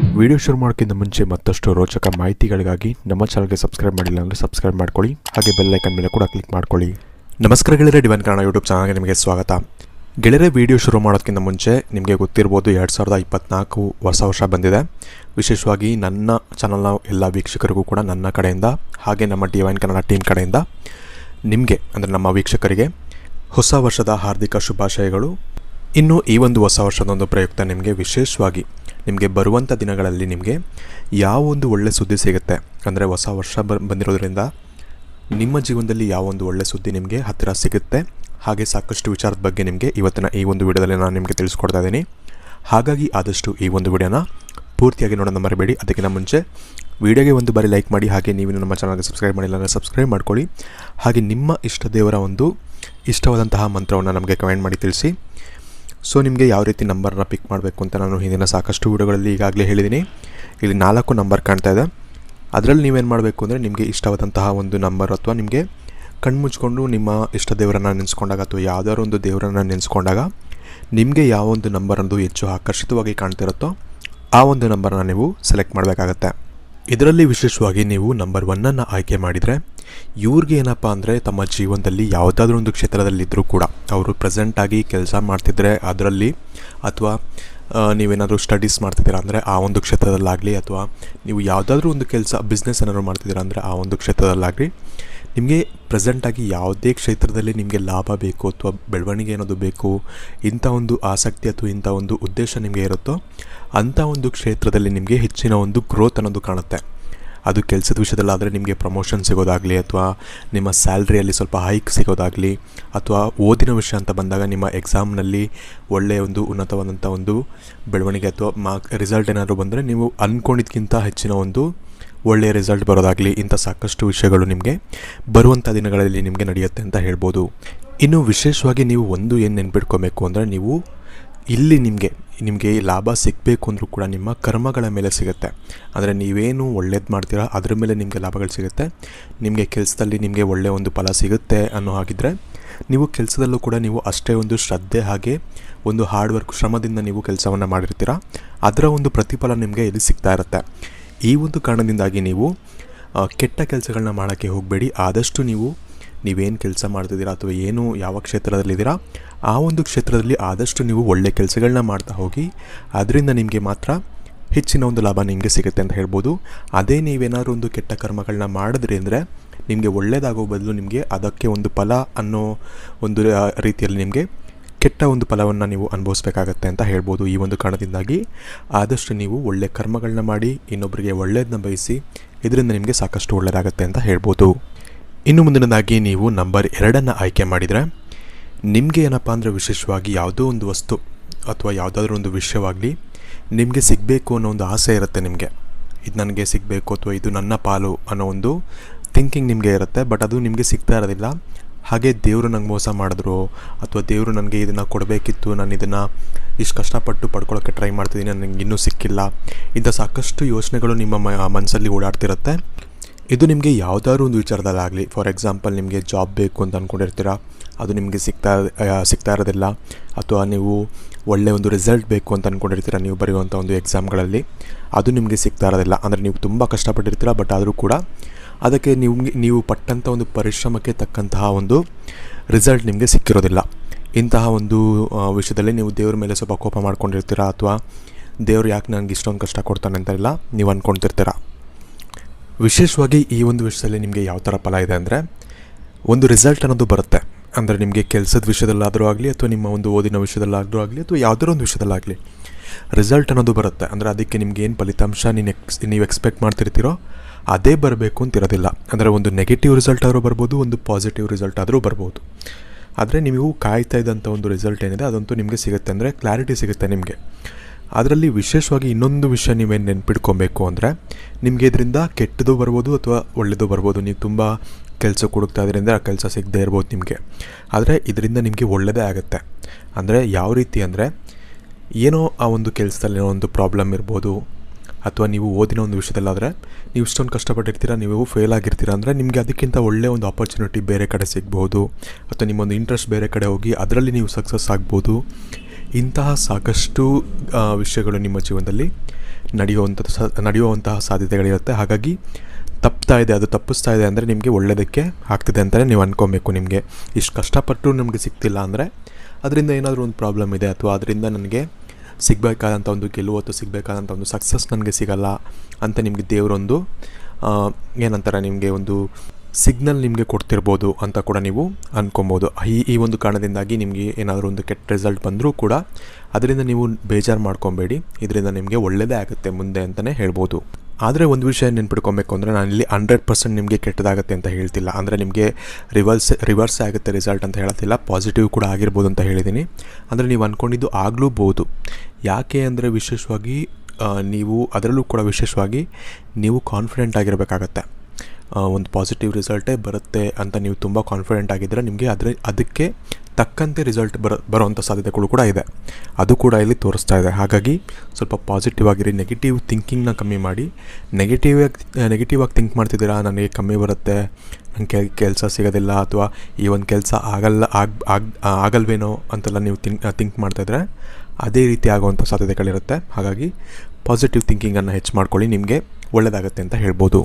Video ಶುರು ಮಾಡೋಕ್ಕಿಂತ ಮುಂಚೆ ಮತ್ತಷ್ಟು ರೋಚಕ ಮಾಹಿತಿಗಳಿಗಾಗಿ ನಮ್ಮ ಚಾನಲ್ಗೆ ಸಬ್ಸ್ಕ್ರೈಬ್ ಮಾಡಿಲ್ಲ ಅಂದರೆ ಸಬ್ಸ್ಕ್ರೈಬ್ ಮಾಡ್ಕೊಳ್ಳಿ. ಹಾಗೆ ಬೆಲ್ ಐಕನ್ ಮೇಲೆ ಕೂಡ ಕ್ಲಿಕ್ ಮಾಡ್ಕೊಳ್ಳಿ. ನಮಸ್ಕಾರ ಗೆಳೆಯರೆ, ಡಿವೈನ್ ಕನ್ನಡ ಯೂಟ್ಯೂಬ್ ಚಾನಲ್ಗೆ ನಿಮಗೆ ಸ್ವಾಗತ. ಗೆಳೆಯರೆ, ವಿಡಿಯೋ ಶುರು ಮಾಡೋದಕ್ಕಿಂತ ಮುಂಚೆ ನಿಮಗೆ ಗೊತ್ತಿರ್ಬೋದು 2024 ಹೊಸ ವರ್ಷ ಬಂದಿದೆ. ವಿಶೇಷವಾಗಿ ನನ್ನ ಚಾನಲ್ನ ಎಲ್ಲ ವೀಕ್ಷಕರಿಗೂ ಕೂಡ ನನ್ನ ಕಡೆಯಿಂದ ಹಾಗೆ ನಮ್ಮ ಡಿವೈನ್ ಕನ್ನಡ ಟೀಮ್ ಕಡೆಯಿಂದ ನಿಮಗೆ ಅಂದರೆ ನಮ್ಮ ವೀಕ್ಷಕರಿಗೆ ಹೊಸ ವರ್ಷದ ಹಾರ್ದಿಕ ಶುಭಾಶಯಗಳು. ಇನ್ನು ಈ ಒಂದು ಹೊಸ ವರ್ಷದೊಂದು ಪ್ರಯುಕ್ತ ನಿಮಗೆ ವಿಶೇಷವಾಗಿ ನಿಮಗೆ ಬರುವಂಥ ದಿನಗಳಲ್ಲಿ ನಿಮಗೆ ಯಾವ ಒಂದು ಒಳ್ಳೆ ಸುದ್ದಿ ಸಿಗುತ್ತೆ ಅಂದರೆ ಹೊಸ ವರ್ಷ ಬಂದಿರೋದ್ರಿಂದ ನಿಮ್ಮ ಜೀವನದಲ್ಲಿ ಯಾವ ಒಂದು ಒಳ್ಳೆ ಸುದ್ದಿ ನಿಮಗೆ ಹತ್ತಿರ ಸಿಗುತ್ತೆ, ಹಾಗೆ ಸಾಕಷ್ಟು ವಿಚಾರದ ಬಗ್ಗೆ ನಿಮಗೆ ಇವತ್ತಿನ ಈ ಒಂದು ವಿಡಿಯೋದಲ್ಲಿ ನಾನು ನಿಮಗೆ ತಿಳಿಸ್ಕೊಡ್ತಾ ಇದ್ದೀನಿ. ಹಾಗಾಗಿ ಆದಷ್ಟು ಈ ಒಂದು ವಿಡಿಯೋನ ಪೂರ್ತಿಯಾಗಿ ನೋಡೋಣ ಮರಿಬೇಡಿ. ಅದಕ್ಕಿಂತ ಮುಂಚೆ ವಿಡಿಯೋಗೆ ಒಂದು ಬಾರಿ ಲೈಕ್ ಮಾಡಿ, ಹಾಗೆ ನೀವು ನಮ್ಮ ಚಾನಲ್ಗೆ ಸಬ್ಸ್ಕ್ರೈಬ್ ಮಾಡಿಲ್ಲ ಅಂದರೆ ಸಬ್ಸ್ಕ್ರೈಬ್ ಮಾಡ್ಕೊಳ್ಳಿ. ಹಾಗೆ ನಿಮ್ಮ ಇಷ್ಟ ದೇವರ ಒಂದು ಇಷ್ಟವಾದಂತಹ ಮಂತ್ರವನ್ನು ನಮಗೆ ಕಮೆಂಟ್ ಮಾಡಿ ತಿಳಿಸಿ. ಸೊ ನಿಮಗೆ ಯಾವ ರೀತಿ ನಂಬರ್ನ ಪಿಕ್ ಮಾಡಬೇಕು ಅಂತ ನಾನು ಹಿಂದಿನ ಸಾಕಷ್ಟು ವಿಡಿಯೋಗಳಲ್ಲಿ ಈಗಾಗಲೇ ಹೇಳಿದ್ದೀನಿ. ಇಲ್ಲಿ 4 ನಂಬರ್ ಕಾಣ್ತಾ ಇದೆ. ಅದರಲ್ಲಿ ನೀವೇನು ಮಾಡಬೇಕು ಅಂದರೆ ನಿಮಗೆ ಇಷ್ಟವಾದಂತಹ ಒಂದು ನಂಬರ್ ಅಥವಾ ನಿಮಗೆ ಕಣ್ಮುಚ್ಕೊಂಡು ನಿಮ್ಮ ಇಷ್ಟ ದೇವರನ್ನು ನೆನೆಸ್ಕೊಂಡಾಗ ಅಥವಾ ಯಾವುದಾದ್ರು ಒಂದು ದೇವರನ್ನು ನೆನೆಸ್ಕೊಂಡಾಗ ನಿಮಗೆ ಯಾವ ಒಂದು ನಂಬರ್ ಅನ್ನೋದು ಹೆಚ್ಚು ಆಕರ್ಷಿತವಾಗಿ ಕಾಣ್ತಿರುತ್ತೋ ಆ ಒಂದು ನಂಬರ್ನ ನೀವು ಸೆಲೆಕ್ಟ್ ಮಾಡಬೇಕಾಗತ್ತೆ. ಇದರಲ್ಲಿ ವಿಶೇಷವಾಗಿ ನೀವು ನಂಬರ್ 1 ಆಯ್ಕೆ ಮಾಡಿದರೆ ಇವ್ರಿಗೆ ಏನಪ್ಪ ಅಂದರೆ ತಮ್ಮ ಜೀವನದಲ್ಲಿ ಯಾವುದಾದ್ರೂ ಒಂದು ಕ್ಷೇತ್ರದಲ್ಲಿದ್ದರೂ ಕೂಡ ಅವರು ಪ್ರೆಸೆಂಟಾಗಿ ಕೆಲಸ ಮಾಡ್ತಿದ್ರೆ ಅದರಲ್ಲಿ ಅಥವಾ ನೀವೇನಾದರೂ ಸ್ಟಡೀಸ್ ಮಾಡ್ತಿದ್ದೀರಾ ಅಂದರೆ ಆ ಒಂದು ಕ್ಷೇತ್ರದಲ್ಲಾಗಲಿ ಅಥವಾ ನೀವು ಯಾವುದಾದ್ರೂ ಒಂದು ಕೆಲಸ ಬಿಸ್ನೆಸ್ ಏನಾದರೂ ಮಾಡ್ತಿದ್ದೀರಾ ಅಂದರೆ ಆ ಒಂದು ಕ್ಷೇತ್ರದಲ್ಲಾಗಲಿ ನಿಮಗೆ ಪ್ರೆಸೆಂಟಾಗಿ ಯಾವುದೇ ಕ್ಷೇತ್ರದಲ್ಲಿ ನಿಮಗೆ ಲಾಭ ಬೇಕು ಅಥವಾ ಬೆಳವಣಿಗೆ ಅನ್ನೋದು ಬೇಕು, ಇಂಥ ಒಂದು ಆಸಕ್ತಿ ಅಥವಾ ಇಂಥ ಒಂದು ಉದ್ದೇಶ ನಿಮಗೆ ಇರುತ್ತೋ ಅಂಥ ಒಂದು ಕ್ಷೇತ್ರದಲ್ಲಿ ನಿಮಗೆ ಹೆಚ್ಚಿನ ಒಂದು ಗ್ರೋತ್ ಅನ್ನೋದು ಕಾಣುತ್ತೆ. ಅದು ಕೆಲಸದ ವಿಷಯದಲ್ಲಾದರೆ ನಿಮಗೆ ಪ್ರಮೋಷನ್ ಸಿಗೋದಾಗಲಿ ಅಥವಾ ನಿಮ್ಮ ಸ್ಯಾಲ್ರಿಯಲ್ಲಿ ಸ್ವಲ್ಪ ಹೈಕ್ ಸಿಗೋದಾಗಲಿ ಅಥವಾ ಓದಿನ ವಿಷಯ ಅಂತ ಬಂದಾಗ ನಿಮ್ಮ ಎಕ್ಸಾಮ್ನಲ್ಲಿ ಒಳ್ಳೆಯ ಒಂದು ಉನ್ನತವಾದಂಥ ಒಂದು ಬೆಳವಣಿಗೆ ಅಥವಾ ರಿಸಲ್ಟ್ ಏನಾದರೂ ಬಂದರೆ ನೀವು ಅಂದ್ಕೊಂಡಿದ್ದಕ್ಕಿಂತ ಹೆಚ್ಚಿನ ಒಂದು ಒಳ್ಳೆಯ ರಿಸಲ್ಟ್ ಬರೋದಾಗಲಿ, ಇಂಥ ಸಾಕಷ್ಟು ವಿಷಯಗಳು ನಿಮಗೆ ಬರುವಂಥ ದಿನಗಳಲ್ಲಿ ನಿಮಗೆ ನಡೆಯುತ್ತೆ ಅಂತ ಹೇಳ್ಬೋದು. ಇನ್ನು ವಿಶೇಷವಾಗಿ ನೀವು ಒಂದು ಏನು ನೆನ್ಪಿಟ್ಕೊಬೇಕು ಅಂದರೆ ನೀವು ಇಲ್ಲಿ ನಿಮಗೆ ಲಾಭ ಸಿಗಬೇಕು ಅಂದರೂ ಕೂಡ ನಿಮ್ಮ ಕರ್ಮಗಳ ಮೇಲೆ ಸಿಗುತ್ತೆ. ಅಂದರೆ ನೀವೇನು ಒಳ್ಳೇದು ಮಾಡ್ತೀರಾ ಅದ್ರ ಮೇಲೆ ನಿಮಗೆ ಲಾಭಗಳು ಸಿಗುತ್ತೆ. ನಿಮಗೆ ಕೆಲಸದಲ್ಲಿ ನಿಮಗೆ ಒಳ್ಳೆಯ ಒಂದು ಫಲ ಸಿಗುತ್ತೆ ಅನ್ನೋ ಹಾಗಿದ್ರೆ ನೀವು ಕೆಲಸದಲ್ಲೂ ಕೂಡ ನೀವು ಅಷ್ಟೇ ಒಂದು ಶ್ರದ್ಧೆ ಹಾಗೆ ಒಂದು ಹಾರ್ಡ್ ವರ್ಕ್ ಶ್ರಮದಿಂದ ನೀವು ಕೆಲಸವನ್ನು ಮಾಡಿರ್ತೀರ, ಅದರ ಒಂದು ಪ್ರತಿಫಲ ನಿಮಗೆ ಇಲ್ಲಿ ಸಿಗ್ತಾ ಇರುತ್ತೆ. ಈ ಒಂದು ಕಾರಣದಿಂದಾಗಿ ನೀವು ಕೆಟ್ಟ ಕೆಲಸಗಳನ್ನ ಮಾಡೋಕ್ಕೆ ಹೋಗಬೇಡಿ. ಆದಷ್ಟು ನೀವೇನು ಕೆಲಸ ಮಾಡ್ತಿದ್ದೀರಾ ಅಥವಾ ಏನು ಯಾವ ಕ್ಷೇತ್ರದಲ್ಲಿದ್ದೀರಾ ಆ ಒಂದು ಕ್ಷೇತ್ರದಲ್ಲಿ ಆದಷ್ಟು ನೀವು ಒಳ್ಳೆ ಕೆಲಸಗಳನ್ನ ಮಾಡ್ತಾ ಹೋಗಿ, ಅದರಿಂದ ನಿಮಗೆ ಮಾತ್ರ ಹೆಚ್ಚಿನ ಒಂದು ಲಾಭ ನಿಮಗೆ ಸಿಗುತ್ತೆ ಅಂತ ಹೇಳ್ಬೋದು. ಅದೇ ನೀವೇನಾದ್ರು ಒಂದು ಕೆಟ್ಟ ಕರ್ಮಗಳನ್ನ ಮಾಡಿದ್ರಿ ಅಂದರೆ ನಿಮಗೆ ಒಳ್ಳೆಯದಾಗೋ ಬದಲು ನಿಮಗೆ ಅದಕ್ಕೆ ಒಂದು ಫಲ ಅನ್ನೋ ಒಂದು ರೀತಿಯಲ್ಲಿ ನಿಮಗೆ ಕೆಟ್ಟ ಒಂದು ಫಲವನ್ನು ನೀವು ಅನುಭವಿಸ್ಬೇಕಾಗತ್ತೆ ಅಂತ ಹೇಳ್ಬೋದು. ಈ ಒಂದು ಕಾರಣದಿಂದಾಗಿ ಆದಷ್ಟು ನೀವು ಒಳ್ಳೆ ಕರ್ಮಗಳನ್ನ ಮಾಡಿ ಇನ್ನೊಬ್ಬರಿಗೆ ಒಳ್ಳೆಯದನ್ನ ಬಯಸಿ, ಇದರಿಂದ ನಿಮಗೆ ಸಾಕಷ್ಟು ಒಳ್ಳೆಯದಾಗತ್ತೆ ಅಂತ ಹೇಳ್ಬೋದು. ಇನ್ನು ಮುಂದಿನದಾಗಿ ನೀವು ನಂಬರ್ 2 ಆಯ್ಕೆ ಮಾಡಿದರೆ ನಿಮಗೆ ಏನಪ್ಪ ಅಂದರೆ ವಿಶೇಷವಾಗಿ ಯಾವುದೋ ಒಂದು ವಸ್ತು ಅಥವಾ ಯಾವುದಾದ್ರೂ ಒಂದು ವಿಷಯವಾಗಲಿ ನಿಮಗೆ ಸಿಗಬೇಕು ಅನ್ನೋ ಒಂದು ಆಸೆ ಇರುತ್ತೆ. ನಿಮಗೆ ಇದು ನನಗೆ ಸಿಗಬೇಕು ಅಥವಾ ಇದು ನನ್ನ ಪಾಲು ಅನ್ನೋ ಒಂದು ಥಿಂಕಿಂಗ್ ನಿಮಗೆ ಇರುತ್ತೆ. ಬಟ್ ಅದು ನಿಮಗೆ ಸಿಗ್ತಾ ಇರೋದಿಲ್ಲ. ಹಾಗೆ ದೇವರು ನಂಗೆ ಮೋಸ ಮಾಡಿದ್ರು ಅಥವಾ ದೇವರು ನನಗೆ ಇದನ್ನು ಕೊಡಬೇಕಿತ್ತು, ನಾನು ಇದನ್ನು ಇಷ್ಟು ಕಷ್ಟಪಟ್ಟು ಪಡ್ಕೊಳ್ಳೋಕ್ಕೆ ಟ್ರೈ ಮಾಡ್ತಿದ್ದೀನಿ, ನನಗೆ ಇನ್ನೂ ಸಿಕ್ಕಿಲ್ಲ, ಇಂಥ ಸಾಕಷ್ಟು ಯೋಚನೆಗಳು ನಿಮ್ಮ ಮನಸ್ಸಲ್ಲಿ ಓಡಾಡ್ತಿರುತ್ತೆ. ಇದು ನಿಮಗೆ ಯಾವುದಾದ್ರೂ ಒಂದು ವಿಚಾರದಲ್ಲಾಗಲಿ, ಫಾರ್ ಎಕ್ಸಾಂಪಲ್ ನಿಮಗೆ ಜಾಬ್ ಬೇಕು ಅಂತ ಅಂದ್ಕೊಂಡಿರ್ತೀರ, ಅದು ನಿಮಗೆ ಸಿಗ್ತಾ ಇರೋದಿಲ್ಲ. ಅಥವಾ ನೀವು ಒಳ್ಳೆಯ ಒಂದು ರಿಸಲ್ಟ್ ಬೇಕು ಅಂತ ಅಂದ್ಕೊಂಡಿರ್ತೀರ ನೀವು ಬರೆಯುವಂಥ ಒಂದು ಎಕ್ಸಾಮ್ಗಳಲ್ಲಿ, ಅದು ನಿಮಗೆ ಸಿಗ್ತಾ ಇರೋದಿಲ್ಲ. ಅಂದರೆ ನೀವು ತುಂಬ ಕಷ್ಟಪಟ್ಟಿರ್ತೀರ, ಬಟ್ ಆದರೂ ಕೂಡ ಅದಕ್ಕೆ ನೀವು ಪಟ್ಟಂಥ ಒಂದು ಪರಿಶ್ರಮಕ್ಕೆ ತಕ್ಕಂತಹ ಒಂದು ರಿಸಲ್ಟ್ ನಿಮಗೆ ಸಿಕ್ಕಿರೋದಿಲ್ಲ. ಇಂತಹ ಒಂದು ವಿಷಯದಲ್ಲಿ ನೀವು ದೇವ್ರ ಮೇಲೆ ಸ್ವಲ್ಪ ಕೋಪ ಮಾಡ್ಕೊಂಡಿರ್ತೀರ ಅಥವಾ ದೇವರು ಯಾಕೆ ನನಗೆ ಇಷ್ಟೊಂದು ಕಷ್ಟ ಕೊಡ್ತಾನೆ ಅಂತೆಲ್ಲ ನೀವು ಅಂದ್ಕೊಳ್ತಿರ್ತೀರ. ವಿಶೇಷವಾಗಿ ಈ ಒಂದು ವಿಷಯದಲ್ಲಿ ನಿಮಗೆ ಯಾವ ಥರ ಫಲ ಇದೆ ಅಂದರೆ ಒಂದು ರಿಸಲ್ಟ್ ಅನ್ನೋದು ಬರುತ್ತೆ. ಅಂದರೆ ನಿಮಗೆ ಕೆಲಸದ ವಿಷಯದಲ್ಲಾದರೂ ಆಗಲಿ ಅಥವಾ ನಿಮ್ಮ ಒಂದು ಓದಿನ ವಿಷಯದಲ್ಲಾದರೂ ಆಗಲಿ ಅಥವಾ ಯಾವುದಾದ್ರೂ ಒಂದು ವಿಷಯದಲ್ಲಾಗಲಿ ರಿಸಲ್ಟ್ ಅನ್ನೋದು ಬರುತ್ತೆ. ಅಂದರೆ ಅದಕ್ಕೆ ನಿಮ್ಗೆ ಏನು ಫಲಿತಾಂಶ ನೀವು ಎಕ್ಸ್ಪೆಕ್ಟ್ ಮಾಡ್ತಿರ್ತೀರೋ ಅದೇ ಬರಬೇಕು ಅಂತಿರೋದಿಲ್ಲ. ಅಂದರೆ ಒಂದು ನೆಗೆಟಿವ್ ರಿಸಲ್ಟ್ ಆದರೂ ಬರ್ಬೋದು, ಒಂದು ಪಾಸಿಟಿವ್ ರಿಸಲ್ಟ್ ಆದರೂ ಬರ್ಬೋದು. ಆದರೆ ನೀವು ಕಾಯ್ತಾ ಇದ್ದಂಥ ಒಂದು ರಿಸಲ್ಟ್ ಏನಿದೆ ಅದಂತೂ ನಿಮಗೆ ಸಿಗುತ್ತೆ, ಅಂದರೆ ಕ್ಲಾರಿಟಿ ಸಿಗುತ್ತೆ ನಿಮಗೆ. ಅದರಲ್ಲಿ ವಿಶೇಷವಾಗಿ ಇನ್ನೊಂದು ವಿಷಯ ನೀವೇನು ನೆನ್ಪಿಟ್ಕೊಬೇಕು ಅಂದರೆ ನಿಮಗೆ ಇದರಿಂದ ಕೆಟ್ಟದ್ದು ಬರ್ಬೋದು ಅಥವಾ ಒಳ್ಳೆಯದು ಬರ್ಬೋದು. ನೀವು ತುಂಬ ಕೆಲಸ ಹುಡುಕ್ತಾ ಇದರಿಂದ ಆ ಕೆಲಸ ಸಿಗದೇ ಇರ್ಬೋದು ನಿಮಗೆ, ಆದರೆ ಇದರಿಂದ ನಿಮಗೆ ಒಳ್ಳೆಯದೇ ಆಗುತ್ತೆ. ಅಂದರೆ ಯಾವ ರೀತಿ ಅಂದರೆ ಏನೋ ಆ ಒಂದು ಕೆಲಸದಲ್ಲಿ ಒಂದು ಪ್ರಾಬ್ಲಮ್ ಇರ್ಬೋದು ಅಥವಾ ನೀವು ಓದಿನ ಒಂದು ವಿಷಯದಲ್ಲಾದರೆ ನೀವು ಇಷ್ಟೊಂದು ಕಷ್ಟಪಟ್ಟಿರ್ತೀರ, ನೀವು ಫೇಲ್ ಆಗಿರ್ತೀರ ಅಂದರೆ ನಿಮಗೆ ಅದಕ್ಕಿಂತ ಒಳ್ಳೆಯ ಒಂದು ಆಪರ್ಚುನಿಟಿ ಬೇರೆ ಕಡೆ ಸಿಗ್ಬೋದು ಅಥವಾ ನಿಮ್ಮೊಂದು ಇಂಟ್ರೆಸ್ಟ್ ಬೇರೆ ಕಡೆ ಹೋಗಿ ಅದರಲ್ಲಿ ನೀವು ಸಕ್ಸಸ್ ಆಗ್ಬೋದು. ಇಂತಹ ಸಾಕಷ್ಟು ವಿಷಯಗಳು ನಿಮ್ಮ ಜೀವನದಲ್ಲಿ ನಡೆಯುವಂತಹ ಸಾಧ್ಯತೆಗಳಿರುತ್ತೆ. ಹಾಗಾಗಿ ಅದು ತಪ್ಪಿಸ್ತಾ ಇದೆ ಅಂದರೆ ನಿಮಗೆ ಒಳ್ಳೆಯದಕ್ಕೆ ಆಗ್ತಿದೆ ಅಂತಲೇ ನೀವು ಅಂದ್ಕೊಬೇಕು. ನಿಮಗೆ ಇಷ್ಟು ಕಷ್ಟಪಟ್ಟು ನಮಗೆ ಸಿಗ್ತಿಲ್ಲ ಅಂದರೆ ಅದರಿಂದ ಏನಾದರೂ ಒಂದು ಪ್ರಾಬ್ಲಮ್ ಇದೆ, ಅಥವಾ ಅದರಿಂದ ನನಗೆ ಸಿಗಬೇಕಾದಂಥ ಒಂದು ಗೆಲುವು ಅಥವಾ ಸಿಗಬೇಕಾದಂಥ ಒಂದು ಸಕ್ಸಸ್ ನನಗೆ ಸಿಗಲ್ಲ ಅಂತ ನಿಮಗೆ ದೇವರೊಂದು ಏನಂತಾರೆ, ನಿಮಗೆ ಒಂದು ಸಿಗ್ನಲ್ ನಿಮಗೆ ಕೊಡ್ತಿರ್ಬೋದು ಅಂತ ಕೂಡ ನೀವು ಅಂದ್ಕೊಬೋದು. ಈ ಒಂದು ಕಾರಣದಿಂದಾಗಿ ನಿಮಗೆ ಏನಾದರೂ ಒಂದು ಕೆಟ್ಟ ರಿಸಲ್ಟ್ ಬಂದರೂ ಕೂಡ ಅದರಿಂದ ನೀವು ಬೇಜಾರು ಮಾಡ್ಕೊಬೇಡಿ, ಇದರಿಂದ ನಿಮಗೆ ಒಳ್ಳೆಯದೇ ಆಗುತ್ತೆ ಮುಂದೆ ಅಂತಲೇ ಹೇಳ್ಬೋದು. ಆದರೆ ಒಂದು ವಿಷಯ ನೆನ್ಪಿಡ್ಕೊಬೇಕು ಅಂದರೆ ನಾನಿಲ್ಲಿ 100% ನಿಮಗೆ ಕೆಟ್ಟದಾಗುತ್ತೆ ಅಂತ ಹೇಳ್ತಿಲ್ಲ. ಅಂದರೆ ನಿಮಗೆ ರಿವರ್ಸ್ ಆಗುತ್ತೆ ರಿಸಲ್ಟ್ ಅಂತ ಹೇಳ್ತಿಲ್ಲ, ಪಾಸಿಟಿವ್ ಕೂಡ ಆಗಿರ್ಬೋದು ಅಂತ ಹೇಳಿದ್ದೀನಿ. ಅಂದರೆ ನೀವು ಅಂದ್ಕೊಂಡಿದ್ದು ಆಗ್ಲೂಬೋದು. ಯಾಕೆ ಅಂದರೆ ವಿಶೇಷವಾಗಿ ನೀವು ಅದರಲ್ಲೂ ಕೂಡ ವಿಶೇಷವಾಗಿ ನೀವು ಕಾನ್ಫಿಡೆಂಟ್ ಆಗಿರಬೇಕಾಗತ್ತೆ. ಒಂದು ಪಾಸಿಟಿವ್ ರಿಸಲ್ಟೇ ಬರುತ್ತೆ ಅಂತ ನೀವು ತುಂಬ ಕಾನ್ಫಿಡೆಂಟ್ ಆಗಿದ್ದರೆ ನಿಮಗೆ ಅದಕ್ಕೆ ತಕ್ಕಂತೆ ರಿಸಲ್ಟ್ ಬರೋವಂಥ ಸಾಧ್ಯತೆಗಳು ಕೂಡ ಇದೆ, ಅದು ಕೂಡ ಇಲ್ಲಿ ತೋರಿಸ್ತಾ ಇದೆ. ಹಾಗಾಗಿ ಸ್ವಲ್ಪ ಪಾಸಿಟಿವ್ ಆಗಿರಿ, ನೆಗೆಟಿವ್ ಥಿಂಕಿಂಗ್ನ ಕಮ್ಮಿ ಮಾಡಿ. ನೆಗೆಟಿವ್ ಆಗಿ ಥಿಂಕ್ ಮಾಡ್ತಿದ್ದೀರಾ, ನನಗೆ ಕಮ್ಮಿ ಬರುತ್ತೆ, ನನಗೆ ಕೆಲಸ ಸಿಗೋದಿಲ್ಲ, ಅಥವಾ ಈ ಒಂದು ಕೆಲಸ ಆಗಲ್ವೇನೋ ಅಂತೆಲ್ಲ ನೀವು ಥಿಂಕ್ ಮಾಡ್ತಾಯಿದ್ರೆ ಅದೇ ರೀತಿ ಆಗುವಂಥ ಸಾಧ್ಯತೆಗಳಿರುತ್ತೆ. ಹಾಗಾಗಿ ಪಾಸಿಟಿವ್ ಥಿಂಕಿಂಗನ್ನು ಹೆಚ್ಚು ಮಾಡ್ಕೊಳ್ಳಿ, ನಿಮಗೆ ಒಳ್ಳೆಯದಾಗುತ್ತೆ ಅಂತ ಹೇಳ್ಬೋದು.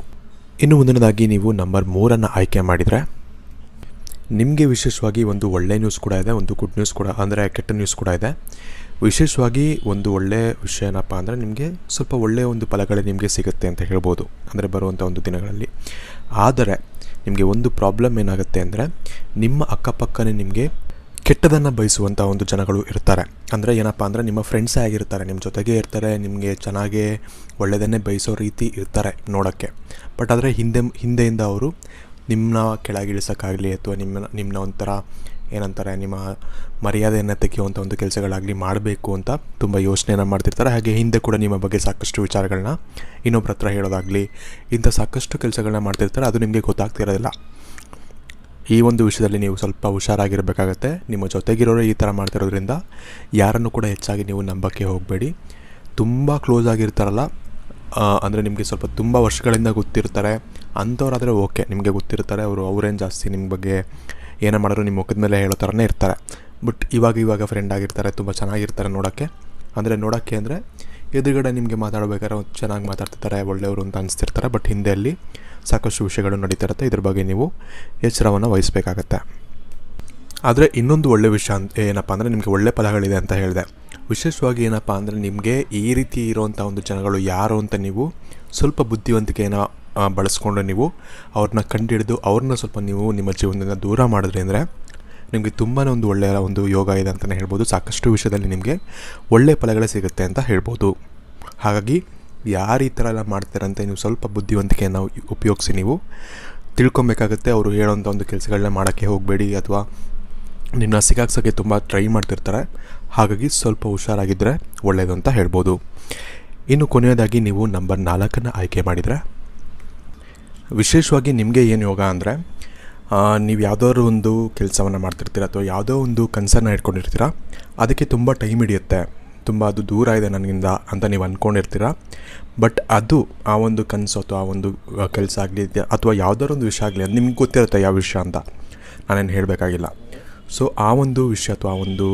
ಇನ್ನು ಮುಂದಿನದಾಗಿ ನೀವು ನಂಬರ್ 3 ಆಯ್ಕೆ ಮಾಡಿದರೆ ನಿಮಗೆ ವಿಶೇಷವಾಗಿ ಒಂದು ಒಳ್ಳೆಯ ನ್ಯೂಸ್ ಕೂಡ ಇದೆ, ಒಂದು ಗುಡ್ ನ್ಯೂಸ್ ಕೂಡ, ಅಂದರೆ ಕೆಟ್ಟ ನ್ಯೂಸ್ ಕೂಡ ಇದೆ. ವಿಶೇಷವಾಗಿ ಒಂದು ಒಳ್ಳೆಯ ವಿಷಯ ಏನಪ್ಪ ಅಂದರೆ ನಿಮಗೆ ಸ್ವಲ್ಪ ಒಳ್ಳೆಯ ಒಂದು ಫಲಗಳೇ ನಿಮಗೆ ಸಿಗುತ್ತೆ ಅಂತ ಹೇಳ್ಬೋದು, ಅಂದರೆ ಬರುವಂಥ ಒಂದು ದಿನಗಳಲ್ಲಿ. ಆದರೆ ನಿಮಗೆ ಒಂದು ಪ್ರಾಬ್ಲಮ್ ಏನಾಗುತ್ತೆ ಅಂದರೆ ನಿಮ್ಮ ಅಕ್ಕಪಕ್ಕನೇ ನಿಮಗೆ ಕೆಟ್ಟದನ್ನು ಬಯಸುವಂಥ ಒಂದು ಜನಗಳು ಇರ್ತಾರೆ. ಅಂದರೆ ಏನಪ್ಪ ಅಂದರೆ ನಿಮ್ಮ ಫ್ರೆಂಡ್ಸೇ ಆಗಿರ್ತಾರೆ, ನಿಮ್ಮ ಜೊತೆಗೆ ಇರ್ತಾರೆ, ನಿಮಗೆ ಚೆನ್ನಾಗೇ ಒಳ್ಳೆಯದನ್ನೇ ಬಯಸೋ ರೀತಿ ಇರ್ತಾರೆ ನೋಡೋಕ್ಕೆ. ಬಟ್ ಆದರೆ ಹಿಂದೆಯಿಂದ ಅವರು ನಿಮ್ಮನ್ನ ಕೆಳಗಿಳಿಸೋಕ್ಕಾಗಲಿ ಅಥವಾ ನಿಮ್ಮನ್ನ ಒಂಥರ ಏನಂತಾರೆ, ನಿಮ್ಮ ಮರ್ಯಾದೆಯನ್ನು ತೆಗೆಯುವಂಥ ಒಂದು ಕೆಲಸಗಳಾಗಲಿ ಮಾಡಬೇಕು ಅಂತ ತುಂಬ ಯೋಚನೆಯನ್ನು ಮಾಡ್ತಿರ್ತಾರೆ. ಹಾಗೆ ಹಿಂದೆ ಕೂಡ ನಿಮ್ಮ ಬಗ್ಗೆ ಸಾಕಷ್ಟು ವಿಚಾರಗಳನ್ನ ಇನ್ನೊಬ್ಬರ ಹತ್ರ ಹೇಳೋದಾಗಲಿ, ಇಂಥ ಸಾಕಷ್ಟು ಕೆಲಸಗಳನ್ನ ಮಾಡ್ತಿರ್ತಾರೆ, ಅದು ನಿಮಗೆ ಗೊತ್ತಾಗ್ತಿರೋದಿಲ್ಲ. ಈ ಒಂದು ವಿಷಯದಲ್ಲಿ ನೀವು ಸ್ವಲ್ಪ ಹುಷಾರಾಗಿರಬೇಕಾಗತ್ತೆ. ನಿಮ್ಮ ಜೊತೆಗಿರೋರು ಈ ಥರ ಮಾಡ್ತಿರೋದ್ರಿಂದ ಯಾರನ್ನು ಕೂಡ ಹೆಚ್ಚಾಗಿ ನೀವು ನಂಬಕ್ಕೆ ಹೋಗಬೇಡಿ. ತುಂಬ ಕ್ಲೋಸ್ ಆಗಿರ್ತಾರಲ್ಲ, ಅಂದರೆ ನಿಮಗೆ ಸ್ವಲ್ಪ ತುಂಬ ವರ್ಷಗಳಿಂದ ಗೊತ್ತಿರ್ತಾರೆ ಅಂಥವ್ರಾದರೆ ಓಕೆ, ನಿಮಗೆ ಗೊತ್ತಿರ್ತಾರೆ, ಅವರೇನು ಜಾಸ್ತಿ ನಿಮ್ಮ ಬಗ್ಗೆ ಏನೇ ಮಾಡಿದ್ರು ನಿಮ್ಮ ಮುಖದ ಮೇಲೆ ಹೇಳೋ ಥರನೇ ಇರ್ತಾರೆ. ಬಟ್ ಇವಾಗ ಫ್ರೆಂಡ್ ಆಗಿರ್ತಾರೆ, ತುಂಬ ಚೆನ್ನಾಗಿರ್ತಾರೆ ನೋಡೋಕ್ಕೆ. ಅಂದರೆ ಎದುರುಗಡೆ ನಿಮಗೆ ಮಾತಾಡಬೇಕಾದ್ರೆ ಚೆನ್ನಾಗಿ ಮಾತಾಡ್ತಿರ್ತಾರೆ, ಒಳ್ಳೆಯವರು ಅಂತ ಅನಿಸ್ತಿರ್ತಾರೆ. ಬಟ್ ಹಿಂದೆಯಲ್ಲಿ ಸಾಕಷ್ಟು ವಿಷಯಗಳು ನಡೀತಿರುತ್ತೆ. ಇದ್ರ ಬಗ್ಗೆ ನೀವು ಎಚ್ಚರವನ್ನು ವಹಿಸಬೇಕಾಗತ್ತೆ. ಆದರೆ ಇನ್ನೊಂದು ಒಳ್ಳೆಯ ವಿಷಯ ಏನಪ್ಪ ಅಂದರೆ ನಿಮಗೆ ಒಳ್ಳೆ ಫಲಗಳಿದೆ ಅಂತ ಹೇಳಿದೆ. ವಿಶೇಷವಾಗಿ ಏನಪ್ಪ ಅಂದರೆ ನಿಮಗೆ ಈ ರೀತಿ ಇರೋವಂಥ ಒಂದು ಜನಗಳು ಯಾರು ಅಂತ ನೀವು ಸ್ವಲ್ಪ ಬುದ್ಧಿವಂತಿಕೆಯನ್ನು ಬಳಸ್ಕೊಂಡು ನೀವು ಅವ್ರನ್ನ ಕಂಡುಹಿಡಿದು ಅವ್ರನ್ನ ಸ್ವಲ್ಪ ನೀವು ನಿಮ್ಮ ಜೀವನದಿಂದ ದೂರ ಮಾಡಿದ್ರಿ ಅಂದರೆ ನಿಮಗೆ ತುಂಬಾ ಒಂದು ಒಳ್ಳೆಯ ಒಂದು ಯೋಗ ಇದೆ ಅಂತಲೇ ಹೇಳ್ಬೋದು. ಸಾಕಷ್ಟು ವಿಷಯದಲ್ಲಿ ನಿಮಗೆ ಒಳ್ಳೆಯ ಫಲಗಳೇ ಸಿಗುತ್ತೆ ಅಂತ ಹೇಳ್ಬೋದು. ಹಾಗಾಗಿ ಯಾರು ಈ ಥರ ಎಲ್ಲ ಮಾಡ್ತಾರಂತೆ ನೀವು ಸ್ವಲ್ಪ ಬುದ್ಧಿವಂತಿಕೆಯನ್ನು ಉಪಯೋಗಿಸಿ ನೀವು ತಿಳ್ಕೊಬೇಕಾಗುತ್ತೆ. ಅವರು ಹೇಳೋವಂಥ ಒಂದು ಕೆಲಸಗಳನ್ನ ಮಾಡೋಕ್ಕೆ ಹೋಗಬೇಡಿ, ಅಥವಾ ನಿನ್ನ ಸಿಗಾಕ್ಸೋಕ್ಕೆ ತುಂಬ ಟ್ರೈ ಮಾಡ್ತಿರ್ತಾರೆ. ಹಾಗಾಗಿ ಸ್ವಲ್ಪ ಹುಷಾರಾಗಿದ್ದರೆ ಒಳ್ಳೆಯದು ಅಂತ ಹೇಳ್ಬೋದು. ಇನ್ನು ಕೊನೆಯದಾಗಿ ನೀವು ನಂಬರ್ 4 ಆಯ್ಕೆ ಮಾಡಿದರೆ ವಿಶೇಷವಾಗಿ ನಿಮಗೆ ಏನು ಯೋಗ ಅಂದರೆ ನೀವು ಯಾವುದಾದ್ರು ಒಂದು ಕೆಲಸವನ್ನು ಮಾಡ್ತಿರ್ತೀರ ಅಥವಾ ಯಾವುದೋ ಒಂದು ಕನಸನ್ನು ಇಟ್ಕೊಂಡಿರ್ತೀರ, ಅದಕ್ಕೆ ತುಂಬ ಟೈಮ್ ಹಿಡಿಯುತ್ತೆ, ತುಂಬ ಅದು ದೂರ ಇದೆ ನನಗಿಂದ ಅಂತ ನೀವು ಅಂದ್ಕೊಂಡಿರ್ತೀರ. ಬಟ್ ಅದು ಆ ಒಂದು ಕನಸು ಅಥವಾ ಆ ಒಂದು ಕೆಲಸ ಆಗಲಿ ಅಥವಾ ಯಾವುದಾದ್ರು ಒಂದು ವಿಷಯ ಆಗಲಿ, ಅದು ನಿಮ್ಗೆ ಗೊತ್ತಿರುತ್ತೆ ಯಾವ ವಿಷಯ ಅಂತ, ನಾನೇನು ಹೇಳಬೇಕಾಗಿಲ್ಲ. ಸೊ ಆ ಒಂದು ವಿಷಯ ಅಥವಾ ಆ ಒಂದು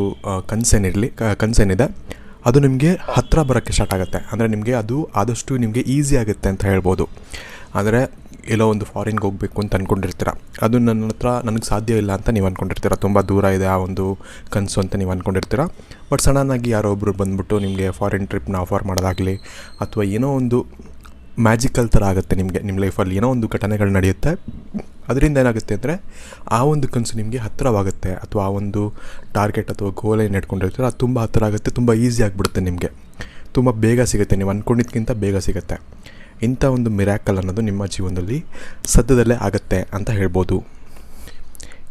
ಕನಸೇನಿದೆ ಅದು ನಿಮಗೆ ಹತ್ತಿರ ಬರೋಕ್ಕೆ ಸ್ಟಾರ್ಟ್ ಆಗುತ್ತೆ. ಅಂದರೆ ನಿಮಗೆ ಅದು ಆದಷ್ಟು ನಿಮಗೆ ಈಸಿ ಆಗುತ್ತೆ ಅಂತ ಹೇಳ್ಬೋದು. ಅಂದರೆ ಎಲ್ಲೋ ಒಂದು ಫಾರಿನ್ಗೆ ಹೋಗಬೇಕು ಅಂತ ಅಂದ್ಕೊಂಡಿರ್ತೀರ, ಅದು ನನಗೆ ಸಾಧ್ಯ ಇಲ್ಲ ಅಂತ ನೀವು ಅಂದ್ಕೊಂಡಿರ್ತೀರ, ತುಂಬ ದೂರ ಇದೆ ಆ ಒಂದು ಕನಸು ಅಂತ ನೀವು ಅಂದ್ಕೊಂಡಿರ್ತೀರ. ಬಟ್ ಸಡನ್ನಾಗಿ ಯಾರೋ ಒಬ್ಬರು ಬಂದುಬಿಟ್ಟು ನಿಮಗೆ ಫಾರಿನ್ ಟ್ರಿಪ್ನ ಆಫರ್ ಮಾಡೋದಾಗಲಿ ಅಥವಾ ಏನೋ ಒಂದು ಮ್ಯಾಜಿಕಲ್ ಥರ ಆಗುತ್ತೆ, ನಿಮ್ಮ ಲೈಫಲ್ಲಿ ಏನೋ ಒಂದು ಘಟನೆಗಳು ನಡೆಯುತ್ತೆ. ಅದರಿಂದ ಏನಾಗುತ್ತೆ ಅಂದರೆ ಆ ಒಂದು ಕನಸು ನಿಮಗೆ ಹತ್ತಿರವಾಗುತ್ತೆ, ಅಥವಾ ಆ ಒಂದು ಟಾರ್ಗೆಟ್ ಅಥವಾ ಗೋಲ್ ಏನು ಇಟ್ಕೊಂಡಿರ್ತೀರ ಅದು ತುಂಬ ಹತ್ತಿರ ಆಗುತ್ತೆ, ತುಂಬ ಈಸಿ ಆಗಿಬಿಡುತ್ತೆ, ನಿಮಗೆ ತುಂಬ ಬೇಗ ಸಿಗುತ್ತೆ, ನೀವು ಅಂದ್ಕೊಂಡಿದ್ದಕ್ಕಿಂತ ಬೇಗ ಸಿಗುತ್ತೆ. ಇಂಥ ಒಂದು ಮಿರಾಕಲ್ ಅನ್ನೋದು ನಿಮ್ಮ ಜೀವನದಲ್ಲಿ ಸದ್ಯದಲ್ಲೇ ಆಗುತ್ತೆ ಅಂತ ಹೇಳ್ಬೋದು.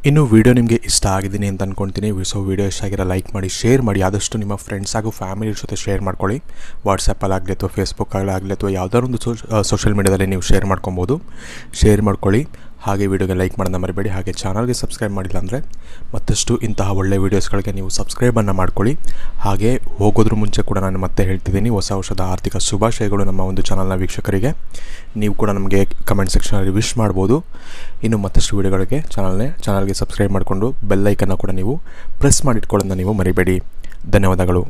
ಇನ್ನು ವಿಡಿಯೋ ನಿಮಗೆ ಇಷ್ಟ ಆಗಿದ್ದೀನಿ ಅಂತ ಅಂದ್ಕೊಳ್ತೀನಿ. ಸೊ ವಿಡಿಯೋ ಇಷ್ಟ ಆಗಿರೋ ಲೈಕ್ ಮಾಡಿ, ಶೇರ್ ಮಾಡಿ, ಆದಷ್ಟು ನಿಮ್ಮ ಫ್ರೆಂಡ್ಸ್ ಹಾಗೂ ಫ್ಯಾಮಿಲಿ ಜೊತೆ ಶೇರ್ ಮಾಡ್ಕೊಳ್ಳಿ. ವಾಟ್ಸಪ್ಪಲ್ಲಾಗಲಿ ಅಥವಾ ಫೇಸ್ಬುಕ್ಕಲ್ಲಾಗಲಿ ಅಥವಾ ಯಾವುದಾದ್ರು ಒಂದು ಸೋಷಿಯಲ್ ಮೀಡಿಯಾದಲ್ಲಿ ನೀವು ಶೇರ್ ಮಾಡ್ಕೊಬೋದು. ಶೇರ್ ಮಾಡ್ಕೊಳ್ಳಿ. ಹಾಗೆ ವಿಡಿಯೋಗೆ ಲೈಕ್ ಮಾಡೋದನ್ನ ಮರಿಬೇಡಿ. ಹಾಗೆ ಚಾನಲ್ಗೆ ಸಬ್ಸ್ಕ್ರೈಬ್ ಮಾಡಿಲ್ಲ ಅಂದರೆ ಮತ್ತಷ್ಟು ಇಂತಹ ಒಳ್ಳೆಯ ವೀಡಿಯೋಸ್ಗಳಿಗೆ ನೀವು ಸಬ್ಸ್ಕ್ರೈಬನ್ನು ಮಾಡ್ಕೊಳ್ಳಿ. ಹಾಗೆ ಹೋಗೋದ್ರ ಮುಂಚೆ ಕೂಡ ನಾನು ಮತ್ತೆ ಹೇಳ್ತಿದ್ದೀನಿ, ಹೊಸ ವರ್ಷದ ಆರ್ಥಿಕ ಶುಭಾಶಯಗಳು ನಮ್ಮ ಒಂದು ಚಾನಲ್ನ ವೀಕ್ಷಕರಿಗೆ. ನೀವು ಕೂಡ ನಮಗೆ ಕಮೆಂಟ್ ಸೆಕ್ಷನಲ್ಲಿ ವಿಶ್ ಮಾಡ್ಬೋದು. ಇನ್ನು ಮತ್ತಷ್ಟು ವೀಡಿಯೋಗಳಿಗೆ ಚಾನಲ್ಗೆ ಸಬ್ಸ್ಕ್ರೈಬ್ ಮಾಡಿಕೊಂಡು ಬೆಲ್ ಐಕನ್ನ ಕೂಡ ನೀವು ಪ್ರೆಸ್ ಮಾಡಿಟ್ಕೊಳ್ಳೋದನ್ನ ನೀವು ಮರಿಬೇಡಿ. ಧನ್ಯವಾದಗಳು.